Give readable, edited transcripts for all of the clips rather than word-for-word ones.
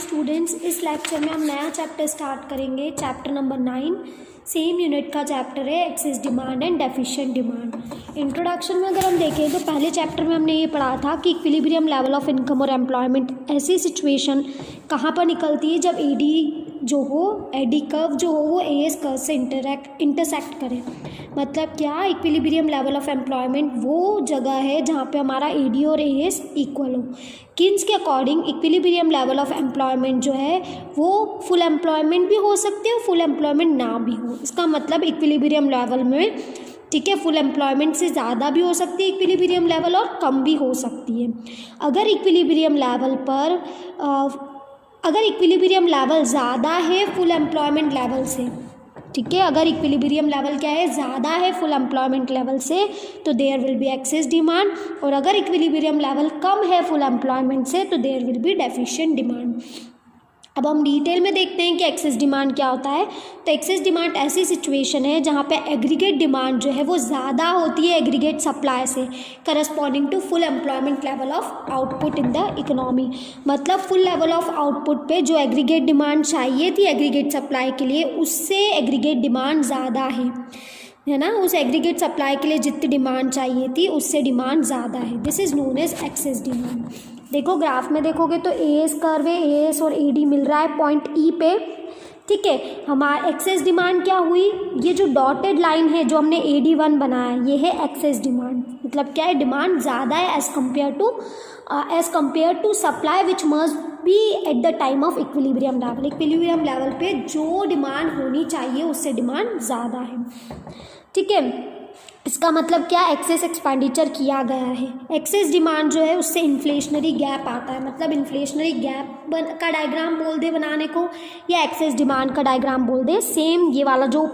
Students, इस lecture में हम नया चैप्टर स्टार्ट करेंगे, चैप्टर नंबर 9। सेम यूनिट का चैप्टर है excess demand and deficient demand. Introduction में अगर हम देखें तो पहले चैप्टर में हमने ये पढ़ा था कि इक्विलिब्रियम लेवल ऑफ इनकम और एम्प्लॉयमेंट ऐसी सिचुएशन कहाँ पर निकलती है जब एडी कर्व जो हो वो एएस कर्व से इंटरसेक्ट करे। मतलब क्या, इक्विलिब्रियम लेवल ऑफ एम्प्लॉयमेंट वो जगह है जहाँ पे हमारा एडी और एएस इक्वल हो। किन्स के according equilibrium level of employment जो है वो फुल एम्प्लॉयमेंट भी हो सकती है और फुल एम्प्लॉयमेंट ना भी हो। इसका मतलब इक्विलिब्रियम लेवल में, ठीक है, फुल एम्प्लॉयमेंट से ज़्यादा भी हो सकती है इक्विलिब्रियम लेवल और कम भी हो सकती है। अगर इक्विलिब्रियम लेवल ज़्यादा है फुल एम्प्लॉयमेंट लेवल से, ठीक है, अगर इक्विलिब्रियम लेवल क्या है, ज़्यादा है फुल एम्प्लॉयमेंट लेवल से, तो there will be excess demand. और अगर इक्विलिब्रियम लेवल कम है फुल एम्प्लॉयमेंट से, तो there will be deficient demand. अब हम डिटेल में देखते हैं कि एक्सेस डिमांड क्या होता है। तो एक्सेस डिमांड ऐसी सिचुएशन है जहाँ पे एग्रीगेट डिमांड जो है वो ज़्यादा होती है एग्रीगेट सप्लाई से, corresponding to full employment level of output in the economy. मतलब फुल लेवल ऑफ आउटपुट पे जो एग्रीगेट डिमांड चाहिए थी एग्रीगेट सप्लाई के लिए, उससे एग्रीगेट डिमांड ज़्यादा है ना। उस एग्रीगेट सप्लाई के लिए जितनी डिमांड चाहिए थी उससे डिमांड ज़्यादा है। This is known as excess demand. देखो ग्राफ में देखोगे तो एएस कर्व है, एएस और एडी मिल रहा है पॉइंट ई पे, ठीक है। हमारा एक्सेस डिमांड क्या हुई, ये जो डॉटेड लाइन है जो हमने AD1 बनाया ये है एक्सेस डिमांड। मतलब क्या है, डिमांड ज़्यादा है as compare to supply which must be at the time of equilibrium level. Equilibrium level पे जो डिमांड होनी चाहिए उससे डिमांड ज़्यादा है, ठीक है। इसका मतलब क्या, एक्सेस एक्सपेंडिचर किया गया है। एक्सेस डिमांड जो है उससे इन्फ्लेशनरी गैप आता है। मतलब इन्फ्लेशनरी गैप का डायग्राम बोल दे बनाने को, या एक्सेस डिमांड का डायग्राम बोल दे, सेम ये वाला जो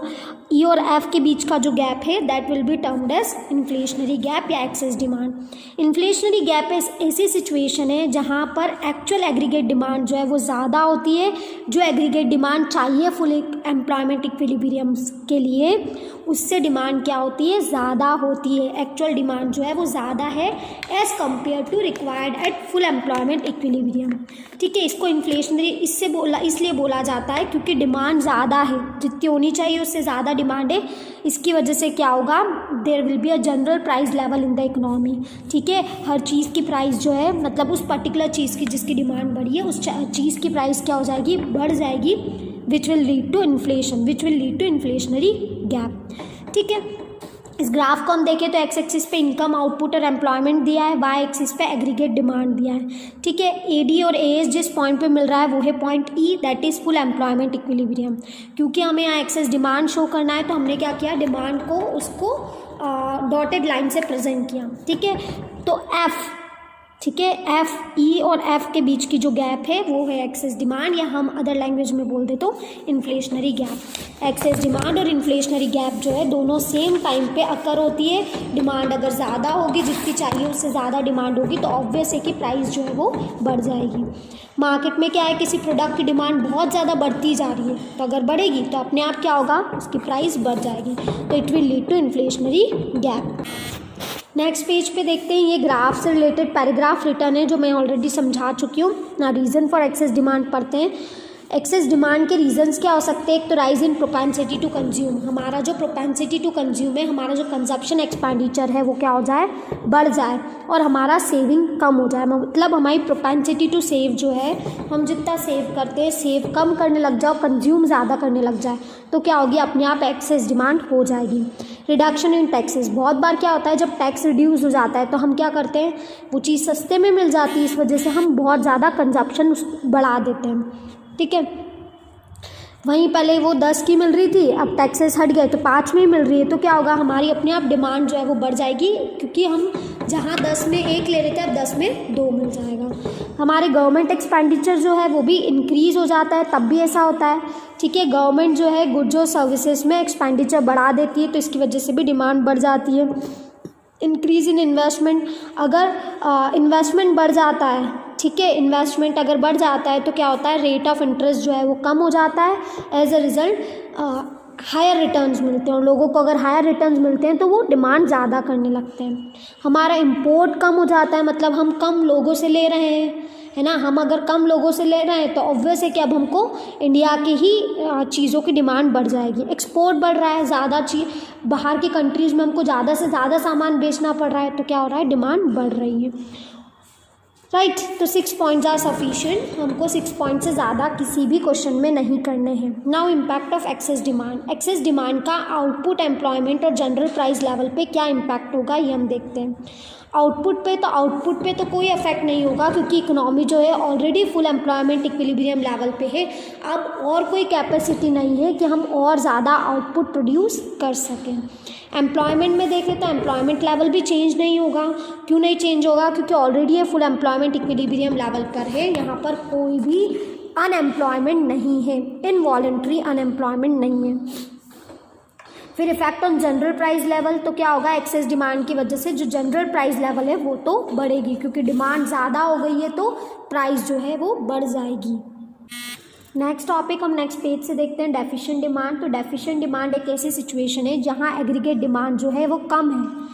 ई और एफ के बीच का जो गैप है that will be termed as inflationary gap या एक्सेस डिमांड। इन्फ्लेशनरी गैप ऐसी सिचुएशन है जहाँ पर एक्चुअल एग्रीगेट डिमांड जो है वो ज़्यादा होती है, जो एग्रीगेट डिमांड चाहिए फुल एम्प्लॉयमेंट इक्विलिब्रियम के लिए उससे डिमांड क्या होती है, ज़्यादा होती है। एक्चुअल डिमांड जो है वो ज़्यादा है as compare to required at full employment equilibrium, ठीक है। इसको इन्फ्लेशनरी इसलिए बोला जाता है क्योंकि डिमांड ज़्यादा है, जितनी होनी चाहिए उससे ज़्यादा डिमांड है। इसकी वजह से क्या होगा, there will be a general price level in the economy, ठीक है। हर चीज़ की प्राइस जो है, मतलब उस पर्टिकुलर चीज़ की जिसकी डिमांड बढ़ी है उस चीज़ की प्राइस क्या हो जाएगी, बढ़ जाएगी, which will lead to inflationary gap, ठीक है। इस ग्राफ को हम देखें तो एक्स एक्सिस पे इनकम, आउटपुट और एम्प्लॉयमेंट दिया है, वाई एक्सिस पे एग्रीगेट डिमांड दिया है, ठीक है। एडी और एएस जिस पॉइंट पे मिल रहा है वो है point E, that is full employment equilibrium. क्योंकि हमें यहाँ एक्सेस डिमांड शो करना है तो हमने क्या किया, डिमांड को उसको डॉटेड लाइन से प्रेजेंट किया, ठीक है। तो एफ, ठीक है, एफ, ई और एफ के बीच की जो गैप है वो है एक्सेस डिमांड, या हम अदर लैंग्वेज में बोल दे तो इन्फ्लेशनरी गैप। एक्सेस डिमांड और इन्फ्लेशनरी गैप जो है दोनों सेम टाइम पे अकर होती है। डिमांड अगर ज़्यादा होगी, जितनी चाहिए उससे ज़्यादा डिमांड होगी, तो ऑब्वियस है कि प्राइस जो है वो बढ़ जाएगी। मार्केट में क्या है, किसी प्रोडक्ट की डिमांड बहुत ज़्यादा बढ़ती जा रही है, तो अगर बढ़ेगी तो अपने आप क्या होगा, उसकी प्राइस बढ़ जाएगी, तो it will lead to inflationary gap. Next page पे देखते हैं, ये ग्राफ से रिलेटेड पैराग्राफ रिटर्न है जो मैं ऑलरेडी समझा चुकी हूँ ना। रीज़न फॉर एक्सेस डिमांड पढ़ते हैं। एक्सेस डिमांड के रीजंस क्या हो सकते हैं, एक तो rise in propensity to consume. हमारा जो प्रोपेंसिटी टू कंज्यूम है, हमारा जो कंजप्शन एक्सपेंडिचर है वो क्या हो जाए, बढ़ जाए, और हमारा सेविंग कम हो जाए। मतलब हमारी प्रोपेंसिटी टू सेव जो है, हम जितना सेव करते हैं सेव कम करने लग जाओ, कंज्यूम ज़्यादा करने लग जाए, तो क्या होगी, अपने आप एक्सेस डिमांड हो जाएगी। रिडक्शन इन टैक्सेस, बहुत बार क्या होता है जब टैक्स रिड्यूस हो जाता है तो हम क्या करते हैं, वो चीज़ सस्ते में मिल जाती है, इस वजह से हम बहुत ज़्यादा कंजप्शन बढ़ा देते हैं, ठीक है। वहीं पहले वो 10 की मिल रही थी, अब टैक्सेस हट गए तो 5 में मिल रही है, तो क्या होगा, हमारी अपने आप डिमांड जो है वो बढ़ जाएगी, क्योंकि हम जहाँ 10 में 1 ले रहे थे अब 10 में 2 मिल जाएगा। हमारे गवर्नमेंट एक्सपेंडिचर जो है वो भी इंक्रीज़ हो जाता है, तब भी ऐसा होता है, ठीक है। गवर्नमेंट जो है गुड्स और सर्विसेज में एक्सपेंडिचर बढ़ा देती है, तो इसकी वजह से भी डिमांड बढ़ जाती है। इंक्रीज़ इन इन्वेस्टमेंट, अगर इन्वेस्टमेंट बढ़ जाता है, ठीक है, इन्वेस्टमेंट अगर बढ़ जाता है तो क्या होता है, रेट ऑफ इंटरेस्ट जो है वो कम हो जाता है, as a result higher returns मिलते हैं, और लोगों को अगर हायर रिटर्न्स मिलते हैं तो वो डिमांड ज़्यादा करने लगते हैं। हमारा इंपोर्ट कम हो जाता है, मतलब हम कम लोगों से ले रहे हैं, है ना। हम अगर कम लोगों से ले रहे हैं तो ऑब्वियस है कि अब हमको इंडिया के ही चीज़ों की डिमांड बढ़ जाएगी। एक्सपोर्ट बढ़ रहा है, ज़्यादा चीज़ बाहर की कंट्रीज़ में हमको ज़्यादा से ज़्यादा सामान बेचना पड़ रहा है, तो क्या हो रहा है, डिमांड बढ़ रही है, राइट। तो 6 पॉइंट्स आर सफिशिएंट, हमको 6 पॉइंट से ज़्यादा किसी भी क्वेश्चन में नहीं करने हैं। Now impact of excess demand. Excess demand का आउटपुट, एम्प्लॉयमेंट और जनरल प्राइस लेवल पे क्या इम्पैक्ट होगा ये हम देखते हैं। आउटपुट पे तो कोई इफेक्ट नहीं होगा, क्योंकि इकोनॉमी जो है already full employment equilibrium level पे है। अब और कोई कैपेसिटी नहीं है कि हम और ज़्यादा आउटपुट प्रोड्यूस कर सकें। एम्प्लॉयमेंट में देखें तो एम्प्लॉयमेंट लेवल भी चेंज नहीं होगा। क्यों नहीं चेंज होगा, क्योंकि ऑलरेडी ये फुल एम्प्लॉयमेंट इक्विलिब्रियम लेवल पर है, यहाँ पर कोई भी अनएम्प्लॉयमेंट नहीं है, इनवॉलंटरी अनएम्प्लॉयमेंट नहीं है। फिर effect on general price level, तो क्या होगा, एक्सेस डिमांड की वजह से जो जनरल प्राइस लेवल है वो तो बढ़ेगी, क्योंकि डिमांड ज़्यादा हो गई है तो प्राइस जो है वो बढ़ जाएगी। नेक्स्ट टॉपिक हम नेक्स्ट पेज से देखते हैं, डेफिशिएंट डिमांड। तो डेफिशिएंट डिमांड एक ऐसी सिचुएशन है जहां एग्रीगेट डिमांड जो है वो कम है,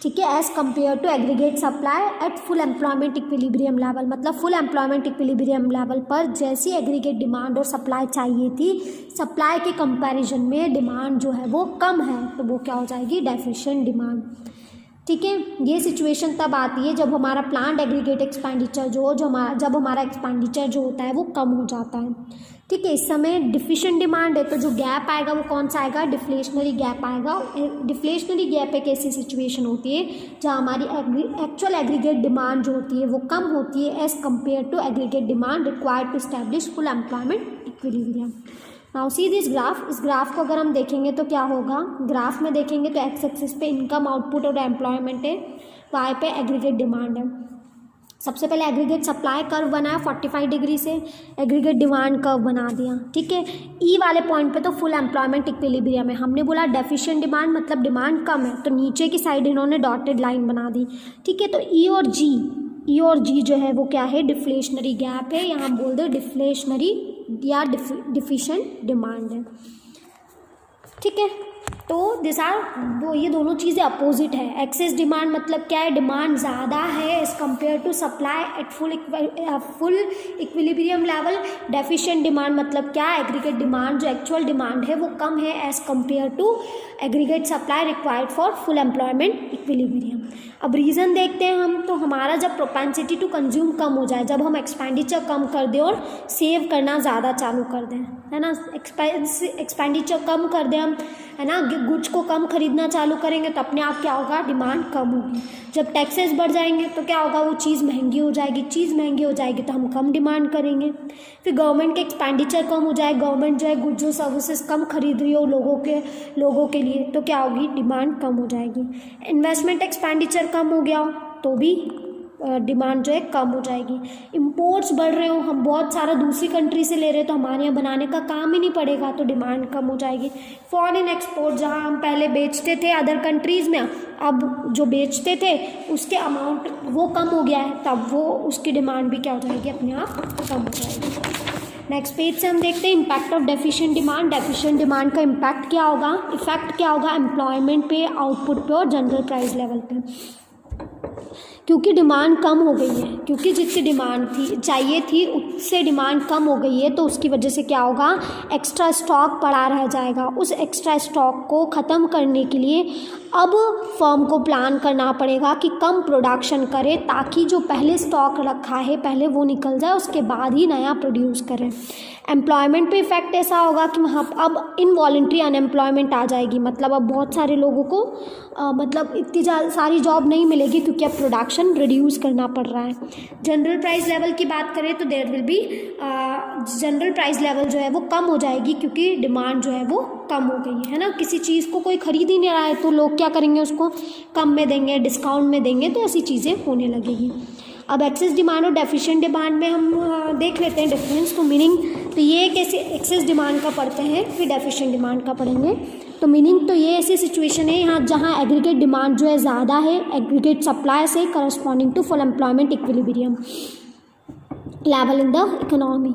ठीक है, as compare to aggregate supply at full employment equilibrium level. मतलब फुल एम्प्लॉयमेंट इक्विलिब्रियम लेवल पर जैसी एग्रीगेट डिमांड और सप्लाई चाहिए थी, सप्लाई के कंपैरिजन में डिमांड जो है वो कम है, तो वो क्या हो जाएगी, डेफिशिएंट डिमांड, ठीक है। ये सिचुएशन तब आती है जब हमारा प्लांट एग्रीगेट एक्सपेंडिचर जब हमारा एक्सपेंडिचर जो होता है वो कम हो जाता है, ठीक है। इस समय डिफिशिएंट डिमांड है, तो जो गैप आएगा वो कौन सा आएगा, डिफ्लेशनरी गैप आएगा। डिफ्लेशनरी गैप एक ऐसी सिचुएशन होती है जहाँ हमारी एक्चुअल एग्रीगेट डिमांड जो होती है वो कम होती है as compare to aggregate demand required to establish full employment equilibrium. Now see this graph. इस ग्राफ को अगर हम देखेंगे तो क्या होगा, ग्राफ में देखेंगे तो एक्स एक्सिस पे इनकम, आउटपुट और एम्प्लॉयमेंट है, वाई पे एग्रीगेट डिमांड है। सबसे पहले एग्रीगेट सप्लाई कर्व बनाया 45 डिग्री से, एग्रीगेट डिमांड कर्व बना दिया, ठीक है। ई वाले पॉइंट पे तो फुल एम्प्लॉयमेंट इक्विलिब्रियम है। हमने बोला डेफिशिएंट डिमांड मतलब डिमांड कम है, तो नीचे की साइड इन्होंने डॉटेड लाइन बना दी, ठीक है। तो ई और जी जो है वो क्या है, डिफ्लेशनरी गैप है, यहाँ हम बोल दो डिफ्लेशनरी या डिफिशिएंट डिमांड है, ठीक है। तो दिस आर वो, ये दोनों चीज़ें अपोजिट है। एक्सेस डिमांड मतलब क्या है, डिमांड ज़्यादा है as compare to supply at full equilibrium level. Deficient demand मतलब क्या, एग्रीगेट डिमांड जो एक्चुअल डिमांड है वो कम है as compare to aggregate supply required for full employment equilibrium. अब रीज़न देखते हैं हम, तो हमारा जब प्रोपेंसिटी टू कंज्यूम कम हो जाए, जब हम एक्सपेंडिचर कम कर दें और सेव करना ज़्यादा चालू कर दें, है ना, एक्सपेंडिचर कम कर दें हम, है ना, गुड्स को कम खरीदना चालू करेंगे तो अपने आप क्या होगा, डिमांड कम होगी। जब टैक्सेस बढ़ जाएंगे तो क्या होगा, वो चीज़ महंगी हो जाएगी, चीज़ महंगी हो जाएगी तो हम कम डिमांड करेंगे। फिर गवर्नमेंट के एक्सपेंडिचर कम हो जाए, गवर्नमेंट जो है गुड्स और सर्विसेज कम खरीद रही हो लोगों के लिए, तो क्या होगी, डिमांड कम हो जाएगी। इन्वेस्टमेंट एक्सपेंडिचर कम हो गया तो भी डिमांड जो है कम हो जाएगी। इंपोर्ट्स बढ़ रहे हो, हम बहुत सारा दूसरी कंट्री से ले रहे हैं तो हमारे यहाँ बनाने का काम ही नहीं पड़ेगा, तो डिमांड कम हो जाएगी। फॉरेन एक्सपोर्ट, जहाँ हम पहले बेचते थे अदर कंट्रीज़ में, अब जो बेचते थे उसके अमाउंट वो कम हो गया है, तब वो उसकी डिमांड भी क्या हो जाएगी, अपने आप कम हो जाएगी। नेक्स्ट पेज से हम देखते हैं impact of deficient demand. Deficient demand का इम्पैक्ट क्या होगा, इफेक्ट क्या होगा एम्प्लॉयमेंट पे, आउटपुट पे और जनरल प्राइस लेवल पे। क्योंकि डिमांड कम हो गई है, क्योंकि जितनी डिमांड चाहिए थी उससे डिमांड कम हो गई है, तो उसकी वजह से क्या होगा, एक्स्ट्रा स्टॉक पड़ा रह जाएगा। उस एक्स्ट्रा स्टॉक को ख़त्म करने के लिए अब फर्म को प्लान करना पड़ेगा कि कम प्रोडक्शन करे, ताकि जो पहले स्टॉक रखा है पहले वो निकल जाए, उसके बाद ही नया प्रोड्यूस करें। एम्प्लॉयमेंट पे इफेक्ट ऐसा होगा कि वहाँ अब इनवॉलंटरी अनएम्प्लॉयमेंट आ जाएगी, मतलब अब बहुत सारे लोगों को मतलब इतनी सारी जॉब नहीं मिलेगी, क्योंकि अब प्रोडक्शन रिड्यूस करना पड़ रहा है। जनरल प्राइस लेवल की बात करें तो there will be general price level जो है वो कम हो जाएगी, क्योंकि डिमांड जो है वो कम हो गई है ना। किसी चीज़ को कोई खरीद ही नहीं रहा है तो लोग क्या करेंगे, उसको कम में देंगे, डिस्काउंट में देंगे, तो ऐसी चीज़ें होने लगेगी। अब एक्सेस डिमांड और डेफिशिएंट डिमांड में हम देख लेते हैं डिफरेंस। तो मीनिंग तो ये कैसे एक्सेस डिमांड का पढ़ते हैं, फिर डेफिशिएंट डिमांड का पढ़ेंगे। तो मीनिंग तो ये ऐसी सिचुएशन है यहाँ जहाँ एग्रीगेट डिमांड जो है ज़्यादा है एग्रीगेट सप्लाई से corresponding to full employment equilibrium. Level in the economy.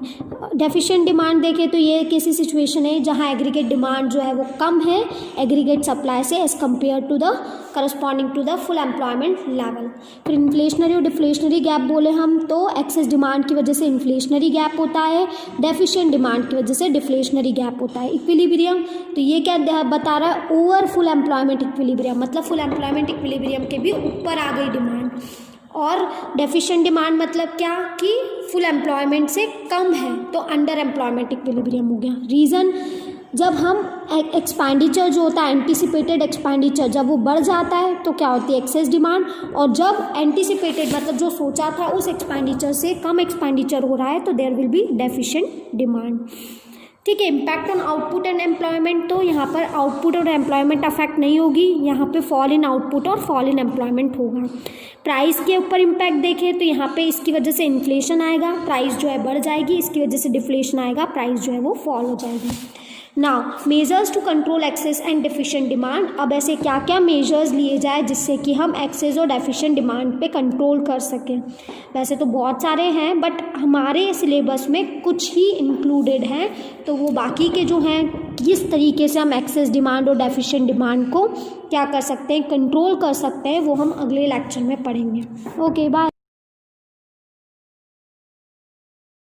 Deficient demand देखें तो ये कैसी सिचुएशन है जहाँ एग्रीगेट डिमांड जो है वो कम है एग्रीगेट सप्लाई से as compare to the corresponding to the full employment level. फिर इन्फ्लेशनरी और डिफ्लेशनरी गैप बोले हम तो एक्सेस डिमांड की वजह से इन्फ्लेशनरी गैप होता है, डेफिशिएंट डिमांड की वजह से डिफ्लेशनरी गैप होता है। इक्विलिब्रियम तो ये क्या बता रहा है, ओवर फुल एम्प्लॉयमेंट इक्विलिब्रियम, मतलब फुल एम्प्लॉयमेंट इक्विलिब्रियम के भी ऊपर आ गई डिमांड। और डेफिशिएंट डिमांड मतलब क्या कि फुल एम्प्लॉयमेंट से कम है तो अंडर एम्प्लॉयमेंट इक्विलिब्रियम हो गया। रीज़न, जब हम एक्सपेंडिचर जो होता है एंटिसिपेटेड एक्सपेंडिचर जब वो बढ़ जाता है तो क्या होती है एक्सेस डिमांड, और जब एंटिसिपेटेड मतलब जो सोचा था उस एक्सपेंडिचर से कम एक्सपेंडिचर हो रहा है तो there will be deficient demand. ठीक है। Impact on output and employment, तो यहाँ पर आउटपुट और एम्प्लॉयमेंट अफेक्ट नहीं होगी, यहाँ पे फॉल इन आउटपुट और फॉल इन एम्प्लॉयमेंट होगा। प्राइस के ऊपर इम्पैक्ट देखें तो यहाँ पे इसकी वजह से इन्फ्लेशन आएगा, प्राइस जो है बढ़ जाएगी, इसकी वजह से डिफ्लेशन आएगा, प्राइस जो है वो फॉल हो जाएगी। Now measures to control excess and deficient demand, अब ऐसे क्या क्या मेजर्स लिए जाए जिससे कि हम एक्सेस और डेफिशिएंट डिमांड पे कंट्रोल कर सकें। वैसे तो बहुत सारे हैं बट हमारे सिलेबस में कुछ ही इंक्लूडेड हैं, तो वो बाकी के जो हैं किस तरीके से हम एक्सेस डिमांड और डेफिशिएंट डिमांड को क्या कर सकते हैं, कंट्रोल कर सकते हैं, वो हम अगले लेक्चर में पढ़ेंगे। Okay bye.